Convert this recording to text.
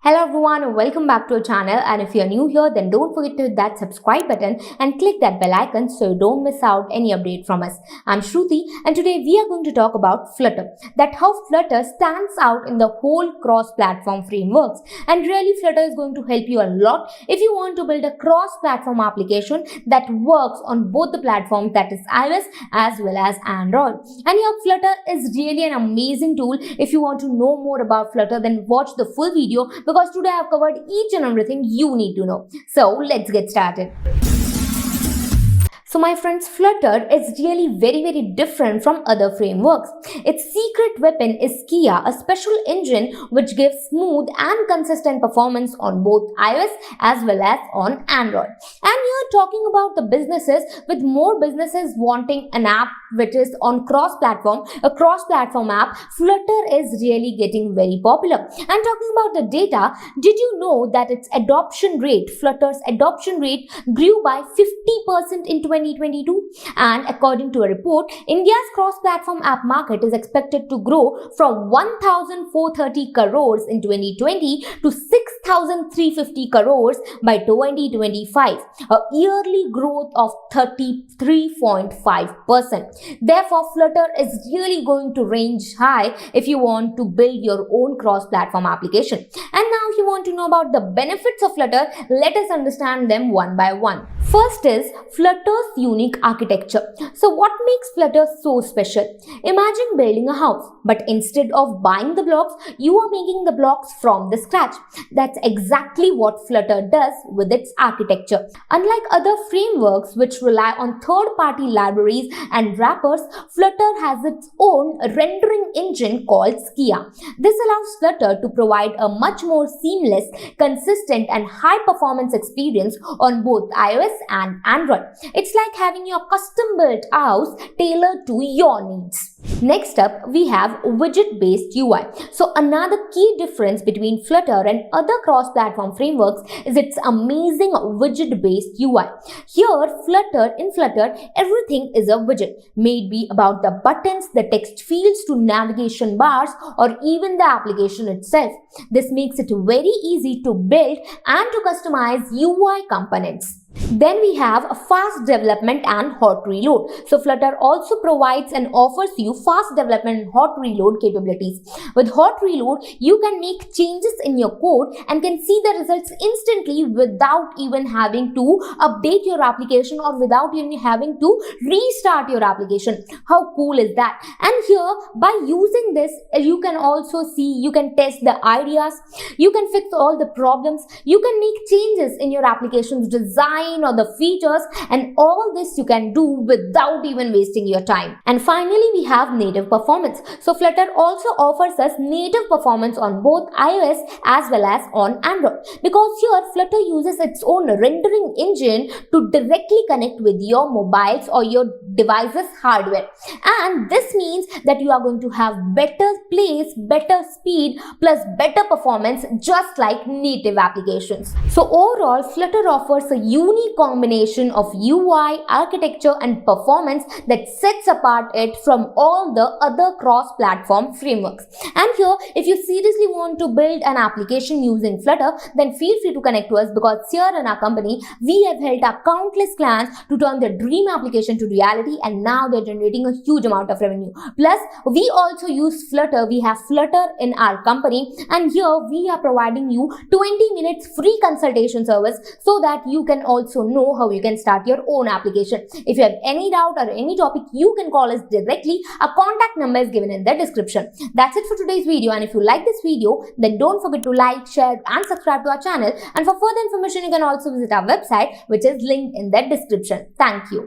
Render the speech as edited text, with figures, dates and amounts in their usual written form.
Hello everyone and welcome back to our channel, and if you're new here then don't forget to hit that subscribe button and click that bell icon so you don't miss out any update from us. I'm Shruti and today we are going to talk about Flutter, that how Flutter stands out in the whole cross-platform frameworks. And really Flutter is going to help you a lot if you want to build a cross-platform application that works on both the platforms, that is iOS as well as Android. And here Flutter is really an amazing tool. If you want to know more about Flutter then watch the full video, because today I have covered each and everything you need to know. So let's get started. So my friends, Flutter is really very different from other frameworks. Its secret weapon is Kia, a special engine which gives smooth and consistent performance on both iOS as well as on Android. And you're talking about the businesses, with more businesses wanting an app which is on cross-platform, a cross-platform app, Flutter is really getting very popular. And talking about the data, did you know that its adoption rate, Flutter's adoption rate grew by 50% in 2022, and according to a report, India's cross-platform app market is expected to grow from 1,430 crores in 2020 to 6,350 crores by 2025, a yearly growth of 33.5%. Therefore, Flutter is really going to range high if you want to build your own cross-platform application. And now if you want to know about the benefits of Flutter, let us understand them one by one. First is Flutter's unique architecture. So what makes Flutter so special? Imagine building a house, but instead of buying the blocks, you are making the blocks from the scratch. That's exactly what Flutter does with its architecture. Unlike other frameworks which rely on third-party libraries and wrappers, Flutter has its own rendering engine called Kia. This allows Flutter to provide a much more seamless, consistent and high-performance experience on both iOS and Android. It's like having your custom-built house tailored to your needs. Next up, we have widget-based UI. So another key difference between Flutter and other cross-platform frameworks is its amazing widget-based UI. Here, in Flutter, everything is a widget, may it be about the buttons, the text fields to navigation bars, or even the application itself. This makes it very easy to build and to customize UI components. Then we have a fast development and hot reload. So Flutter also provides and offers you fast development and hot reload capabilities. With hot reload, you can make changes in your code and can see the results instantly without even having to update your application or without even having to restart your application. How cool is that? And here, by using this, you can also see, you can test the ideas, you can fix all the problems, you can make changes in your application's design or the features, and all this you can do without even wasting your time. And finally, we have native performance. So Flutter also offers us native performance on both iOS as well as on Android, because here Flutter uses its own rendering engine to directly connect with your mobiles or your device's hardware. And this means that you are going to have better plays, better speed plus better performance, just like native applications. So overall, Flutter offers a unique combination of UI, architecture and performance that sets apart it from all the other cross-platform frameworks. And here, if you seriously want to build an application using Flutter, then feel free to connect to us, because here in our company, we have helped our countless clients to turn their dream application to reality, and now they're generating a huge amount of revenue. Plus, we also use Flutter. We have Flutter in our company, and here we are providing you 20 minutes free consultation service so that you can also know how you can start your own application. If you have any doubt or any topic, you can call us directly. Our contact number is given in the description. That's it for today's video, and if you like this video, then don't forget to like, share and subscribe to our channel. And for further information, you can also visit our website, which is linked in the description. Thank you.